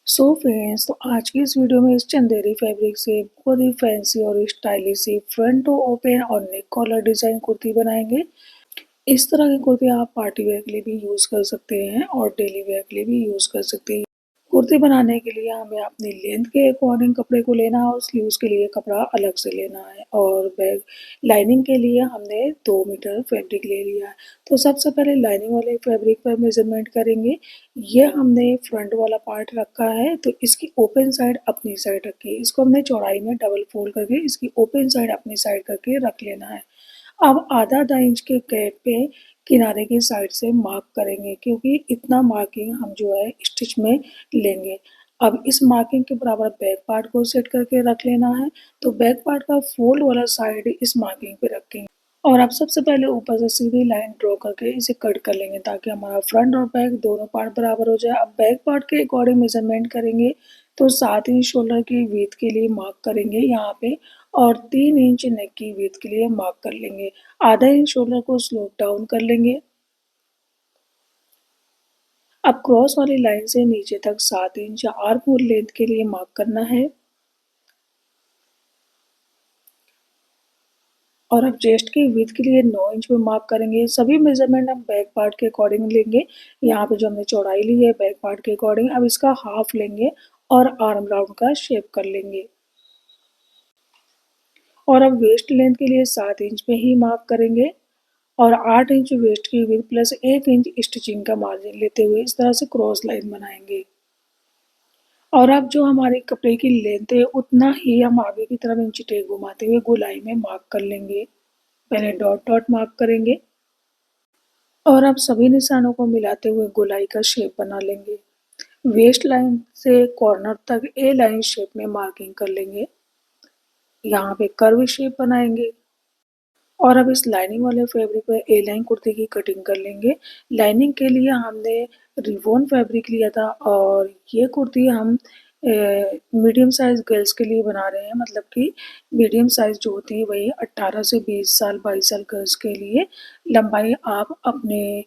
So friends, तो आज की इस वीडियो में इस चंदेरी फैब्रिक से बहुत ही फैंसी और स्टाइलिश सी फ्रंट टू ओपन और नेक कॉलर डिजाइन कुर्ती बनाएंगे। इस तरह की कुर्ती आप पार्टी वेयर के लिए भी यूज़ कर सकते हैं और डेली वेयर के लिए भी यूज़ कर सकते हैं। कुर्ती बनाने के लिए हमें अपनी लेंथ के अकॉर्डिंग कपड़े को लेना है और स्लीव्स के लिए कपड़ा अलग से लेना है और बैक लाइनिंग के लिए हमने 2 मीटर फैब्रिक ले लिया है। तो सबसे पहले लाइनिंग वाले फैब्रिक पर मेजरमेंट करेंगे। ये हमने फ्रंट वाला पार्ट रखा है, तो इसकी ओपन साइड अपनी साइड रखी है। इसको हमने चौड़ाई में डबल फोल्ड करके इसकी ओपन साइड अपनी साइड करके रख लेना है। अब आधा इंच के गैप पे किनारे की साइड से मार्क करेंगे, क्योंकि इतना मार्किंग हम जो है स्टिच में लेंगे। अब इस मार्किंग के बराबर बैक पार्ट को सेट करके रख लेना है। तो बैक पार्ट का फोल्ड वाला साइड इस मार्किंग पे रखेंगे और अब सबसे पहले ऊपर से सीधी लाइन ड्रॉ करके इसे कट कर लेंगे, ताकि हमारा फ्रंट और बैक दोनों पार्ट बराबर हो जाए। अब बैक पार्ट के अकॉर्डिंग मेजरमेंट करेंगे, तो 7 इंच शोल्डर की विड्थ के लिए मार्क करेंगे यहाँ पे और 3 इंच नेक की विड्थ के लिए मार्क कर लेंगे। आधा इंच शोल्डर को स्लोप डाउन कर लेंगे। अब क्रॉस वाली लाइन से नीचे तक 7 इंच आर्म होल लेंथ के लिए मार्क करना है और अब चेस्ट की विड्थ के लिए 9 इंच पे मार्क करेंगे। सभी मेजरमेंट हम बैक पार्ट के अकॉर्डिंग लेंगे। यहाँ पे जो हमने चौड़ाई ली है बैक पार्ट के अकॉर्डिंग, अब इसका हाफ लेंगे और आर्म राउंड का शेप कर लेंगे। और अब वेस्ट लेंथ के लिए 7 इंच पे ही मार्क करेंगे और 8 इंच वेस्ट की विड्थ प्लस 1 इंच स्टिचिंग का मार्जिन लेते हुए इस तरह से क्रॉस लाइन बनाएंगे। और अब जो हमारे कपड़े की लेंथ है उतना ही हम आगे की तरफ इंची टेप घुमाते हुए गोलाई में मार्क कर लेंगे। पहले डॉट डॉट मार्क करेंगे और अब सभी निशानों को मिलाते हुए गोलाई का शेप बना लेंगे। वेस्ट लाइन से कॉर्नर तक ए लाइन शेप में मार्किंग कर लेंगे। यहाँ पे कर्व शेप बनाएंगे और अब इस लाइनिंग वाले फैब्रिक पे ए लाइन कुर्ती की कटिंग कर लेंगे। लाइनिंग के लिए हमने रिबॉन फैब्रिक लिया था और ये कुर्ती हम मीडियम साइज गर्ल्स के लिए बना रहे हैं। मतलब कि मीडियम साइज जो होती है वही 18 से 20 साल 22 साल गर्ल्स के लिए। लंबाई आप अपने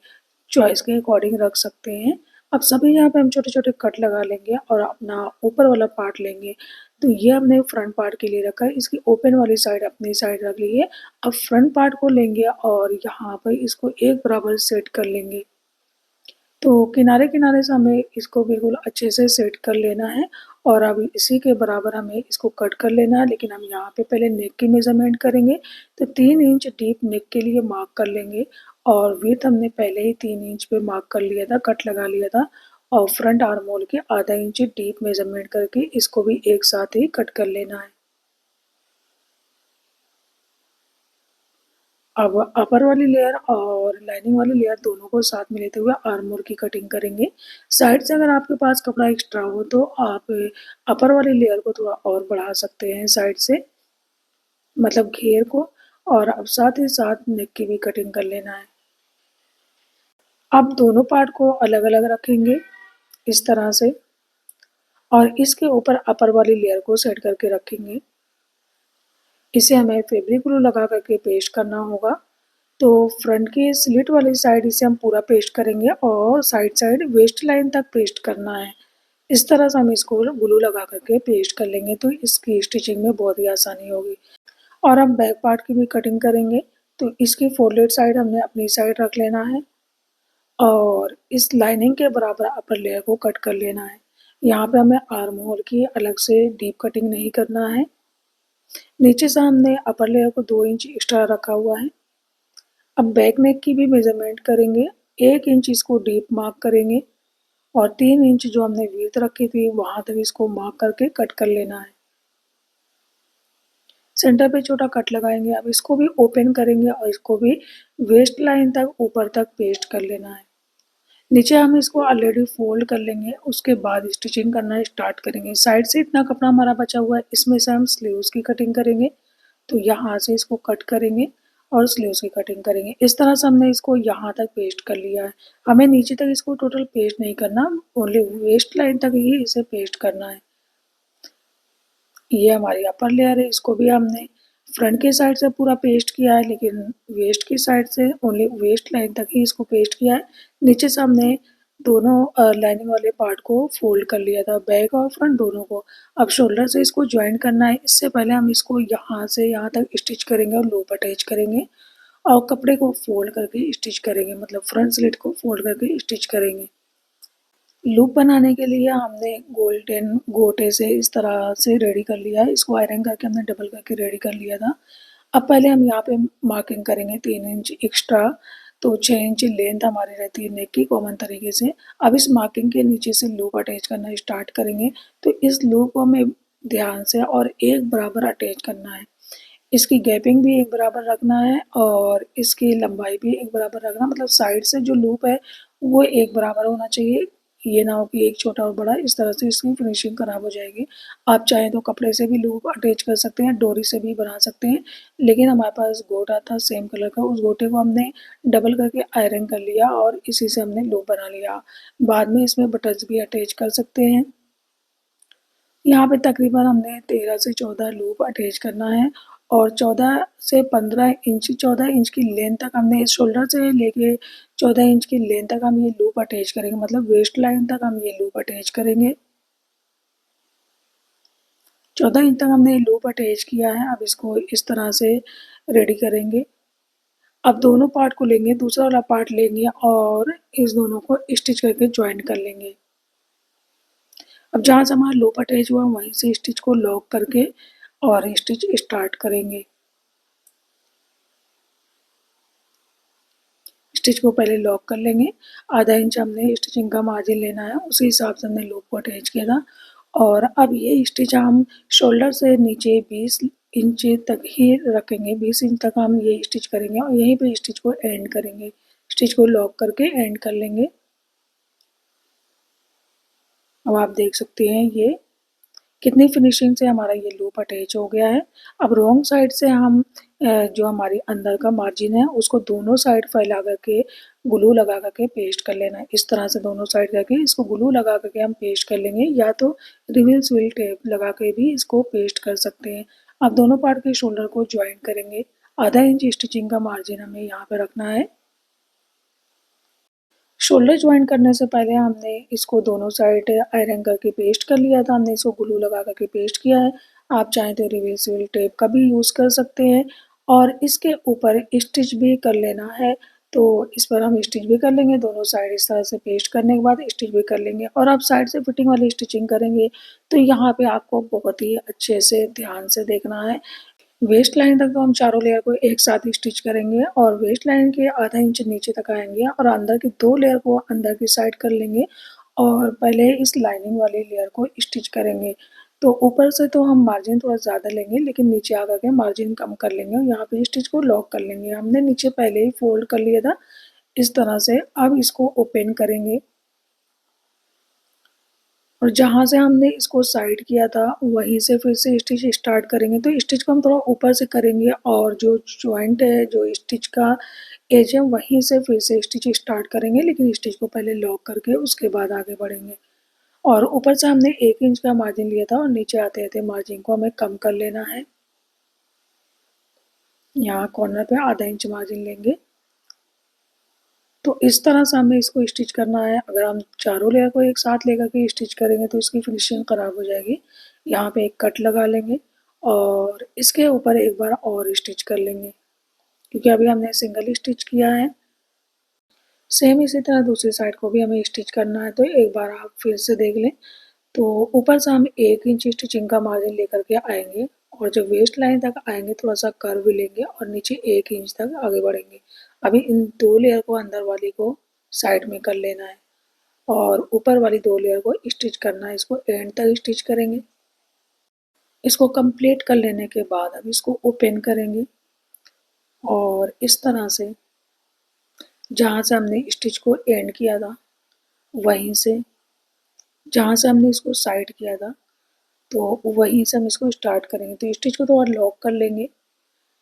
चॉइस के अकॉर्डिंग रख सकते हैं। अब सभी यहाँ पे हम छोटे छोटे कट लगा लेंगे और अपना ऊपर वाला पार्ट लेंगे। तो ये हमने फ्रंट पार्ट के लिए रखा है। इसकी ओपन वाली साइड अपनी साइड रख ली है। अब फ्रंट पार्ट को लेंगे और यहाँ पर इसको एक बराबर सेट कर लेंगे। तो किनारे किनारे से हमें इसको बिल्कुल अच्छे से सेट कर लेना है और अब इसी के बराबर हमें इसको कट कर लेना है। लेकिन हम यहाँ पे पहले नेक की मेजरमेंट करेंगे। तो 3 इंच डीप नेक के लिए मार्क कर लेंगे और विड्थ हमने पहले ही 3 इंच पे मार्क कर लिया था, कट लगा लिया था। और फ्रंट आर्म होल के आधा इंच डीप मेजरमेंट करके इसको भी एक साथ ही कट कर लेना है। अब अपर वाली लेयर और लाइनिंग वाली लेयर दोनों को साथ में लेते हुए आर्म होल की कटिंग करेंगे। साइड से अगर आपके पास कपड़ा एक्स्ट्रा हो तो आप अपर वाली लेयर को थोड़ा और बढ़ा सकते हैं साइड से, मतलब घेर को। और अब साथ ही साथ नेक की भी कटिंग कर लेना है। अब दोनों पार्ट को अलग अलग रखेंगे इस तरह से और इसके ऊपर अपर वाली लेयर को सेट करके रखेंगे। इसे हमें फैब्रिक ग्लू लगा करके पेस्ट करना होगा। तो फ्रंट की स्लिट वाली साइड इसे हम पूरा पेस्ट करेंगे और साइड साइड वेस्ट लाइन तक पेस्ट करना है। इस तरह से हम इसको ग्लू लगा करके पेस्ट कर लेंगे, तो इसकी स्टिचिंग में बहुत ही आसानी होगी। और अब बैक पार्ट की भी कटिंग करेंगे। तो इसकी फोल्डेड साइड हमने अपनी साइड रख लेना है और इस लाइनिंग के बराबर अपर लेयर को कट कर लेना है। यहाँ पे हमें आर्म होल की अलग से डीप कटिंग नहीं करना है। नीचे से हमने अपर लेयर को 2 इंच एक्स्ट्रा रखा हुआ है। अब बैक नेक की भी मेजरमेंट करेंगे। 1 इंच इसको डीप मार्क करेंगे और 3 इंच जो हमने विड्थ रखी थी वहां तक इसको मार्क करके कट कर लेना है। सेंटर पे छोटा कट लगाएंगे। अब इसको भी ओपन करेंगे और इसको भी वेस्ट लाइन तक ऊपर तक पेस्ट कर लेना है। नीचे हम इसको ऑलरेडी फोल्ड कर लेंगे, उसके बाद स्टिचिंग करना स्टार्ट करेंगे। साइड से इतना कपड़ा हमारा बचा हुआ है, इसमें से हम स्लीव्स की कटिंग करेंगे। तो यहाँ से इसको कट करेंगे और स्लीव्स की कटिंग करेंगे। इस तरह से हमने इसको यहाँ तक पेस्ट कर लिया है। हमें नीचे तक इसको टोटल पेस्ट नहीं करना, ओनली वेस्ट लाइन तक ही इसे पेस्ट करना है। ये हमारी अपर लेयर है, इसको भी हमने फ्रंट की साइड से पूरा पेस्ट किया है, लेकिन वेस्ट की साइड से ओनली वेस्ट लाइन तक ही इसको पेस्ट किया है। नीचे से हमने दोनों लाइनिंग वाले पार्ट को फोल्ड कर लिया था, बैक और फ्रंट दोनों को। अब शोल्डर से इसको ज्वाइन करना है। इससे पहले हम इसको यहाँ से यहाँ तक स्टिच करेंगे और लूप अटैच करेंगे और कपड़े को फोल्ड करके स्टिच करेंगे, मतलब फ्रंट स्लिट को फोल्ड करके स्टिच करेंगे। लूप बनाने के लिए हमने गोल्डन गोटे से इस तरह से रेडी कर लिया है। इसको आयरन करके हमने डबल करके रेडी कर लिया था। अब पहले हम यहाँ पे मार्किंग करेंगे 3 इंच एक्स्ट्रा, तो 6 इंच लेंथ हमारी रहती है नेक की कॉमन तरीके से। अब इस मार्किंग के नीचे से लूप अटैच करना स्टार्ट करेंगे। तो इस लूप को हमें ध्यान से और एक बराबर अटैच करना है। इसकी गैपिंग भी एक बराबर रखना है और इसकी लंबाई भी एक बराबर रखना, मतलब साइड से जो लूप है वो एक बराबर होना चाहिए। ये ना हो कि एक छोटा और बड़ा, इस तरह से इसकी फिनिशिंग खराब हो जाएगी। आप चाहें तो कपड़े से भी लूप अटैच कर सकते हैं, डोरी से भी बना सकते हैं, लेकिन हमारे पास गोटा था सेम कलर का, उस गोटे को हमने डबल करके आयरन कर लिया और इसी से हमने लूप बना लिया। बाद में इसमें बटन्स भी अटैच कर सकते हैं। यहाँ पे तकरीबन हमने 13 से 14 लूप अटैच करना है और 14 से 15 इंच, 14 इंच की लेंथ तक हमने इस शोल्डर से लेके 14 इंच की लेंथ तक हम ये लूप अटैच करेंगे, मतलब वेस्ट लाइन तक हम ये लूप अटैच करेंगे। 14 इंच तक हमने लूप अटैच किया है। अब इसको इस तरह से रेडी करेंगे। अब दोनों पार्ट को लेंगे, दूसरा वाला पार्ट लेंगे और इस दोनों को स्टिच करके ज्वाइन कर लेंगे। अब जहाँ से हमारा लूप अटैच हुआ वहीं से स्टिच को लॉक करके और स्टिच स्टार्ट करेंगे। स्टिच को पहले लॉक कर लेंगे। आधा इंच हमने स्टिचिंग का मार्जिन लेना है, उसी हिसाब से हमने लूप को अटैच किया था। और अब ये स्टिच हम शोल्डर से नीचे 20 इंच तक ही रखेंगे, 20 इंच तक हम ये स्टिच करेंगे और यहीं पे स्टिच को एंड करेंगे। स्टिच को लॉक करके एंड कर लेंगे। अब आप देख सकते हैं ये कितनी फिनिशिंग से हमारा ये लूप अटैच हो गया है। अब रॉन्ग साइड से हम जो हमारी अंदर का मार्जिन है उसको दोनों साइड फैला करके ग्लू लगा करके पेस्ट कर लेना है। इस तरह से दोनों साइड करके इसको ग्लू लगा करके हम पेस्ट कर लेंगे, या तो रिवील स्विल टेप लगा के भी इसको पेस्ट कर सकते हैं। अब दोनों पार्ट के शोल्डर को ज्वाइन करेंगे। आधा इंच स्टिचिंग का मार्जिन हमें यहाँ पे रखना है। शोल्डर ज्वाइन करने से पहले हमने इसको दोनों साइड आयरन करके पेस्ट कर लिया था, हमने इसको ग्लू लगा करके पेस्ट किया है। आप चाहें तो रिवर्सिबल टेप का भी यूज़ कर सकते हैं और इसके ऊपर स्टिच भी कर लेना है। तो इस पर हम स्टिच भी कर लेंगे, दोनों साइड इस तरह से पेस्ट करने के बाद स्टिच भी कर लेंगे। और आप साइड से फिटिंग वाली स्टिचिंग करेंगे तो यहाँ पे आपको बहुत ही अच्छे से ध्यान से देखना है। वेस्ट लाइन तक तो हम चारों लेयर को एक साथ ही स्टिच करेंगे और वेस्ट लाइन के आधा इंच नीचे तक आएंगे और अंदर की 2 लेयर को अंदर की साइड कर लेंगे और पहले इस लाइनिंग वाली लेयर को स्टिच करेंगे। तो ऊपर से तो हम मार्जिन थोड़ा ज़्यादा लेंगे, लेकिन नीचे आकर के मार्जिन कम कर लेंगे और यहाँ पे स्टिच को लॉक कर लेंगे। हमने नीचे पहले ही फोल्ड कर लिया था इस तरह से। अब इसको ओपन करेंगे और जहाँ से हमने इसको साइड किया था वहीं से फिर से स्टिच स्टार्ट करेंगे। तो स्टिच को हम थोड़ा ऊपर से करेंगे और जो जॉइंट है, जो स्टिच का एज है, वहीं से फिर से स्टिच स्टार्ट करेंगे, लेकिन स्टिच को पहले लॉक करके उसके बाद आगे बढ़ेंगे। और ऊपर से हमने 1 इंच का मार्जिन लिया था और नीचे आते आते मार्जिन को हमें कम कर लेना है। यहाँ कॉर्नर पे आधा इंच मार्जिन लेंगे। तो इस तरह से हमें इसको स्टिच करना है। अगर हम चारों लेयर को एक साथ लेकर के स्टिच करेंगे तो इसकी फिनिशिंग ख़राब हो जाएगी। यहाँ पे एक कट लगा लेंगे और इसके ऊपर एक बार और स्टिच कर लेंगे, क्योंकि अभी हमने सिंगल स्टिच किया है। सेम इसी तरह दूसरी साइड को भी हमें स्टिच करना है, तो एक बार आप फिर से देख लें। तो ऊपर से हम 1 इंच स्टिचिंग का मार्जिन लेकर के आएंगे और जब वेस्ट लाइन तक आएंगे थोड़ा सा कर्व लेंगे और नीचे 1 इंच तक आगे बढ़ेंगे। अभी इन 2 लेयर को अंदर वाली को साइड में कर लेना है और ऊपर वाली 2 लेयर को स्टिच करना है। इसको एंड तक स्टिच करेंगे। इसको कंप्लीट कर लेने के बाद अब इसको ओपन करेंगे और इस तरह से जहाँ से हमने स्टिच को एंड किया था वहीं से, जहाँ से हमने इसको साइड किया था तो वहीं से हम इसको स्टार्ट करेंगे। तो स्टिच को थोड़ा लॉक कर लेंगे,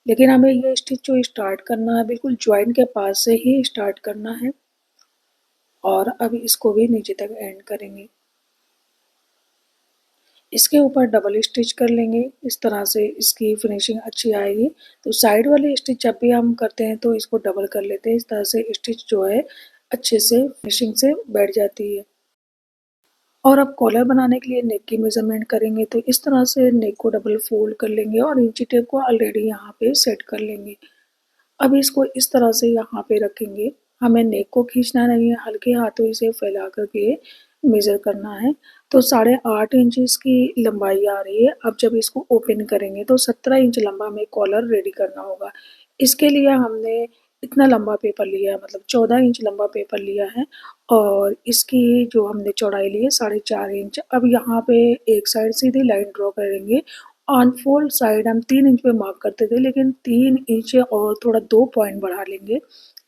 लेकिन हमें ये स्टिच जो स्टार्ट करना है बिल्कुल जॉइंट के पास से ही स्टार्ट करना है और अब इसको भी नीचे तक एंड करेंगे। इसके ऊपर डबल स्टिच कर लेंगे, इस तरह से इसकी फिनिशिंग अच्छी आएगी। तो साइड वाले स्टिच जब भी हम करते हैं तो इसको डबल कर लेते हैं, इस तरह से स्टिच जो है अच्छे से फिनिशिंग से बैठ जाती है। और अब कॉलर बनाने के लिए नेक की मेज़रमेंट करेंगे तो इस तरह से नेक को डबल फ़ोल्ड कर लेंगे और इंची टेप को ऑलरेडी यहाँ पे सेट कर लेंगे। अब इसको इस तरह से यहाँ पे रखेंगे, हमें नेक को खींचना नहीं है, हल्के हाथों इसे फैला कर के मेज़र करना है। तो 8.5 इंच इसकी लंबाई आ रही है। अब जब इसको ओपन करेंगे तो 17 इंच लंबा हमें कॉलर रेडी करना होगा। इसके लिए हमने इतना लंबा पेपर लिया है, मतलब 14 इंच लंबा पेपर लिया है और इसकी जो हमने चौड़ाई ली है 4.5 इंच। अब यहाँ पे एक साइड सीधी लाइन ड्रॉ करेंगे। अनफोल्ड साइड हम 3 इंच पे मार्क करते थे, लेकिन 3 इंच और थोड़ा 2 पॉइंट बढ़ा लेंगे।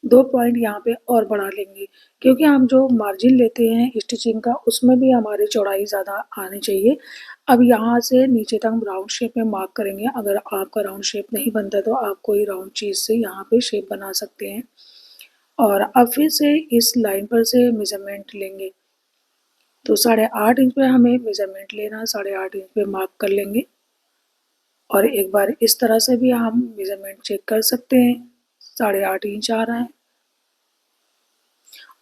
2 पॉइंट यहाँ पे और बढ़ा लेंगे, क्योंकि हम जो मार्जिन लेते हैं स्टिचिंग का उसमें भी हमारी चौड़ाई ज़्यादा आनी चाहिए। अब यहाँ से नीचे तक हम राउंड शेप में मार्क करेंगे। अगर आपका राउंड शेप नहीं बनता तो आप कोई राउंड चीज़ से यहाँ पे शेप बना सकते हैं। और अब फिर से इस लाइन पर से मेज़रमेंट लेंगे। तो 8.5 इंच पे हमें मेज़रमेंट लेना है, 8.5 इंच पे मार्क कर लेंगे। और एक बार इस तरह से भी हम मेज़रमेंट चेक कर सकते हैं, 8.5 इंच आ रहा है।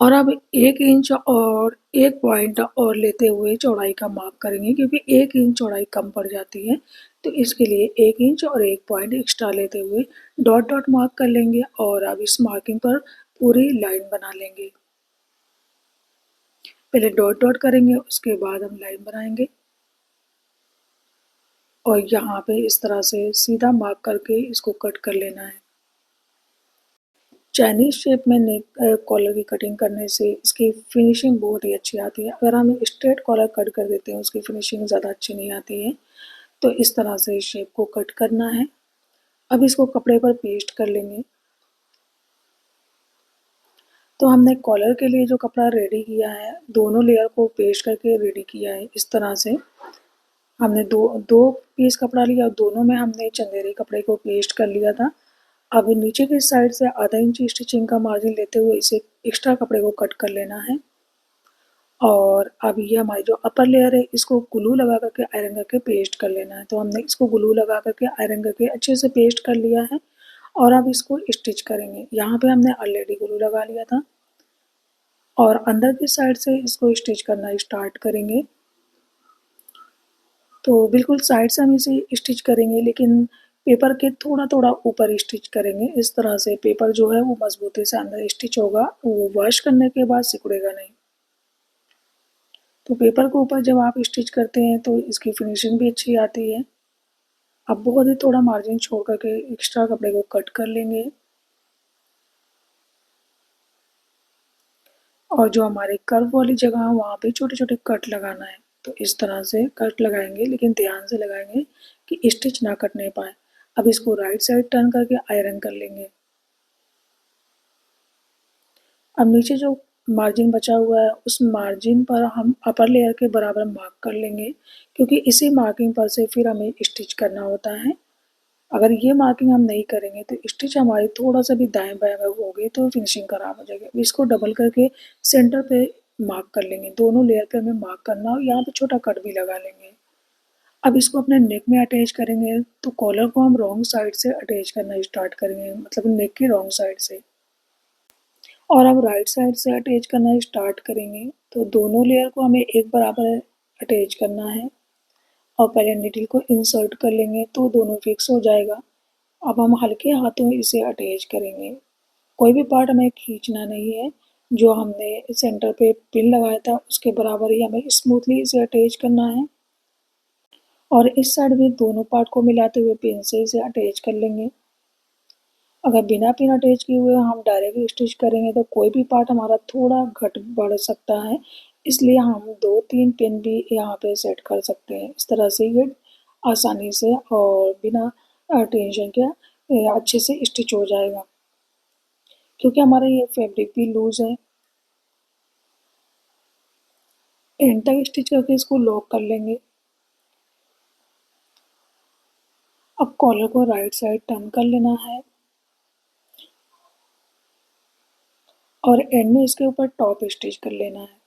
और अब 1 इंच और 1 पॉइंट और लेते हुए चौड़ाई का मार्क करेंगे, क्योंकि 1 इंच चौड़ाई कम पड़ जाती है। तो इसके लिए 1 इंच और 1 पॉइंट एक्स्ट्रा लेते हुए डॉट डॉट मार्क कर लेंगे और अब इस मार्किंग पर पूरी लाइन बना लेंगे। पहले डॉट डॉट करेंगे, उसके बाद हम लाइन बनाएंगे और यहाँ पे इस तरह से सीधा मार्क करके इसको कट कर लेना है। चाइनीज़ शेप में नेक कॉलर की कटिंग करने से इसकी फिनिशिंग बहुत ही अच्छी आती है। अगर हम स्ट्रेट कॉलर कट कर देते हैं उसकी फिनिशिंग ज़्यादा अच्छी नहीं आती है। तो इस तरह से इस शेप को कट करना है। अब इसको कपड़े पर पेस्ट कर लेंगे। तो हमने कॉलर के लिए जो कपड़ा रेडी किया है, दोनों लेयर को पेस्ट करके रेडी किया है। इस तरह से हमने दो दो पीस कपड़ा लिया और दोनों में हमने चंदेरी कपड़े को पेस्ट कर लिया था। अब नीचे की साइड से आधा इंच स्टिचिंग का मार्जिन लेते हुए इसे एक्स्ट्रा कपड़े को कट कर लेना है। और अब ये हमारी जो अपर लेयर है इसको ग्लू लगा करके आयरन करके पेस्ट कर लेना है। तो हमने इसको ग्लू लगा करके आयरन करके अच्छे से पेस्ट कर लिया है और अब इसको स्टिच करेंगे। यहाँ पे हमने ऑलरेडी ग्लू लगा लिया था और अंदर की साइड से इसको स्टिच करना स्टार्ट करेंगे। तो बिल्कुल साइड से हम इसे स्टिच करेंगे, लेकिन पेपर के थोड़ा-थोड़ा ऊपर स्टिच करेंगे। इस तरह से पेपर जो है वो मज़बूती से अंदर स्टिच होगा, वो वॉश करने के बाद सिकुड़ेगा नहीं। तो पेपर के ऊपर जब आप स्टिच करते हैं तो इसकी फिनिशिंग भी अच्छी आती है। अब बहुत ही थोड़ा मार्जिन छोड़ कर के एक्स्ट्रा कपड़े को कट कर लेंगे और जो हमारे कर्व वाली जगह है वहाँ पे छोटे-छोटे कट लगाना है। तो इस तरह से कट लगाएँगे, लेकिन ध्यान से लगाएँगे कि स्टिच ना कटने पाए। अब इसको राइट साइड टर्न करके आयरन कर लेंगे। अब नीचे जो मार्जिन बचा हुआ है उस मार्जिन पर हम अपर लेयर के बराबर मार्क कर लेंगे, क्योंकि इसी मार्किंग पर से फिर हमें स्टिच करना होता है। अगर ये मार्किंग हम नहीं करेंगे तो स्टिच हमारी थोड़ा-सा भी दाएँ-बाएँ अगर हो गई तो फिनिशिंग खराब हो जाएगी। अब इसको डबल करके सेंटर पे मार्क कर लेंगे। दोनों लेयर पे हमें मार्क करना है और यहाँ पे छोटा कट भी लगा लेंगे। अब इसको अपने नेक में अटैच करेंगे तो कॉलर को हम रॉन्ग साइड से अटैच करना स्टार्ट करेंगे, मतलब नेक की रॉन्ग साइड से। और अब राइट साइड से अटैच करना स्टार्ट करेंगे। तो दोनों लेयर को हमें एक बराबर अटैच करना है और पहले नीडल को इंसर्ट कर लेंगे तो दोनों फिक्स हो जाएगा। अब हम हल्के हाथों इसे अटैच करेंगे। कोई भी पार्ट हमें खींचना नहीं है। जो हमने सेंटर पे पिन लगाया था उसके बराबर ही हमें स्मूथली इसे अटैच करना है और इस साइड भी दोनों पार्ट को मिलाते हुए पिन से इसे अटैच कर लेंगे। अगर बिना पिन अटैच किए हुए हम डायरेक्ट स्टिच करेंगे तो कोई भी पार्ट हमारा थोड़ा घट बढ़ सकता है, इसलिए हम 2-3 पिन भी यहाँ पे सेट कर सकते हैं। इस तरह से ये आसानी से और बिना टेंशन के अच्छे से स्टिच हो जाएगा, क्योंकि हमारा ये फैब्रिक भी लूज़ है। एंड तक स्टिच करके इसको लॉक कर लेंगे। अब कॉलर को राइट साइड टर्न कर लेना है और एंड में इसके ऊपर टॉप स्टिच कर लेना है।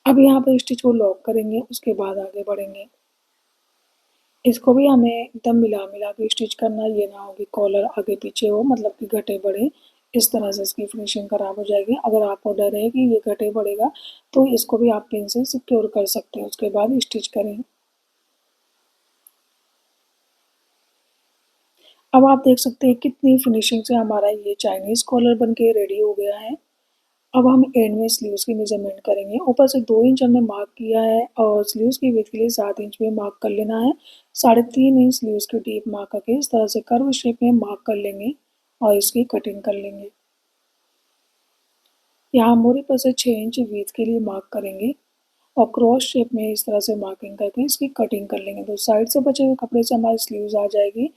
अब यहाँ पर स्टिच को लॉक करेंगे, उसके बाद आगे बढ़ेंगे। इसको भी हमें एकदम मिला-मिला के स्टिच करना है, ये ना हो कि कॉलर आगे-पीछे हो मतलब कि घटे-बढ़े, इस तरह से इसकी फिनिशिंग खराब हो जाएगी। अगर आपको डर है कि ये घटे-बढ़ेगा, तो इसको भी आप पिन से सिक्योर कर सकते हैं, उसके बाद स्टिच करें। अब आप देख सकते हैं कितनी फिनिशिंग से हमारा ये चाइनीज़ कॉलर बन के रेडी हो गया है। अब हम एंड में स्लीव्स की मेज़रमेंट करेंगे। ऊपर से 2 इंच हमने मार्क किया है और स्लीव्स की विड्थ के लिए 7 इंच में मार्क कर लेना है। 3.5 इंच स्लीव्स की डीप मार्क करके इस तरह से कर्व शेप में मार्क कर लेंगे और इसकी कटिंग कर लेंगे। यहाँ मोरी पर से 6 इंच विड्थ के लिए मार्क करेंगे और क्रॉस शेप में इस तरह से मार्किंग करके इसकी कटिंग कर लेंगे। तो साइड से बचे हुए कपड़े से हमारी स्लीव्स आ जाएगी।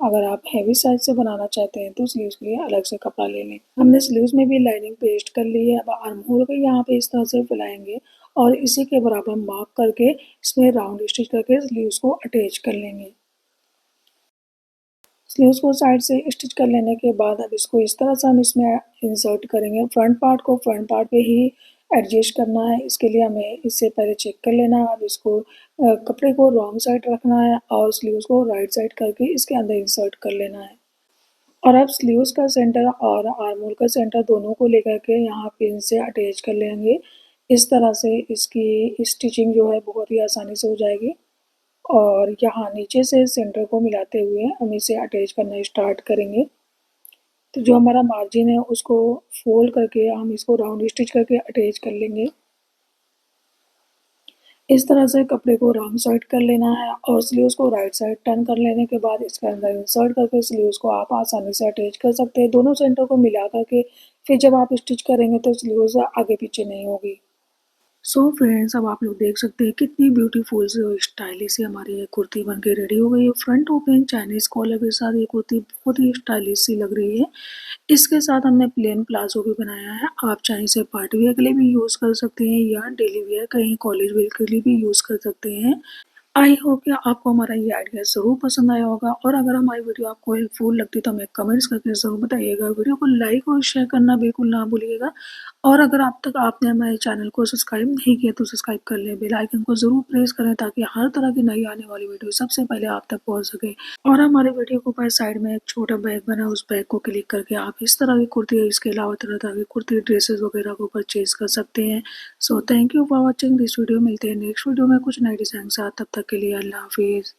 अगर आप हैवी साइज से बनाना चाहते हैं तो स्लीव्स के लिए अलग से कपड़ा ले लें। हमने स्लीव्स में भी लाइनिंग पेस्ट कर ली है। अब आर्म होल को यहाँ पे इस तरह से फैलाएंगे और इसी के बराबर मार्क करके इसमें राउंड स्टिच करके स्लीव्स को अटैच कर लेंगे। स्लीव्स को साइड से स्टिच कर लेने के बाद अब इसको इस तरह से हम इसमें इंसर्ट करेंगे। फ्रंट पार्ट को फ्रंट पार्ट पे ही एडजस्ट करना है। इसके लिए हमें इससे पहले चेक कर लेना है। अब इसको कपड़े को रॉन्ग साइड रखना है और स्लीव्स को राइट साइड करके इसके अंदर इंसर्ट कर लेना है। और अब स्लीव्स का सेंटर और आर्म होल का सेंटर दोनों को लेकर के यहाँ पिन से अटैच कर लेंगे। इस तरह से इसकी स्टिचिंग जो है बहुत ही आसानी से हो जाएगी। और यहाँ नीचे से सेंटर को मिलाते हुए हम इसे अटैच करना स्टार्ट करेंगे। तो जो हमारा मार्जिन है उसको फोल्ड करके हम इसको राउंड स्टिच करके अटैच कर लेंगे। इस तरह से कपड़े को रॉन्ग साइड कर लेना है और स्लीव्स को राइट साइड टर्न कर लेने के बाद इसके अंदर इंसर्ट करके स्लीव्स को आप आसानी से अटैच कर सकते हैं। दोनों सेंटर को मिला करके फिर जब आप स्टिच करेंगे तो स्लीव्स आगे पीछे नहीं होगी। सो फ्रेंड्स, अब आप लोग देख सकते हैं कितनी ब्यूटीफुल से और स्टाइलिश से हमारी ये कुर्ती बन के रेडी हो गई है। फ्रंट ओपन चाइनीज़ कॉलर के साथ ये कुर्ती बहुत ही स्टाइलिश सी लग रही है। इसके साथ हमने प्लेन प्लाजो भी बनाया है। आप चाहे इसे पार्टी वेयर के लिए भी यूज़ कर सकते हैं या डेली वेयर कहीं कॉलेज वेयर के लिए भी यूज़ कर सकते हैं। आई होप कि आपको हमारा ये आइडिया ज़रूर पसंद आया होगा और अगर हमारी वीडियो आपको हेल्पफुल लगती है तो हमें कमेंट्स करके ज़रूर बताइएगा। वीडियो को लाइक और शेयर करना बिल्कुल ना भूलिएगा और अगर अब तक आपने हमारे चैनल को सब्सक्राइब नहीं किया तो सब्सक्राइब कर लें। बेल आइकन को ज़रूर प्रेस करें ताकि हर तरह की नई आने वाली वीडियो सबसे पहले आप तक पहुंच सके। और हमारे वीडियो के ऊपर साइड में एक छोटा बैग बना है, उस बैग को क्लिक करके आप इस तरह की कुर्ती और इसके अलावा तरह तरह की कुर्ती ड्रेसेस वगैरह को परचेज कर सकते हैं। So thank you for watching this video. मिलते हैं नेक्स्ट वीडियो में कुछ नए डिज़ाइन के साथ। तब तक के लिए अल्लाह हाफिज़।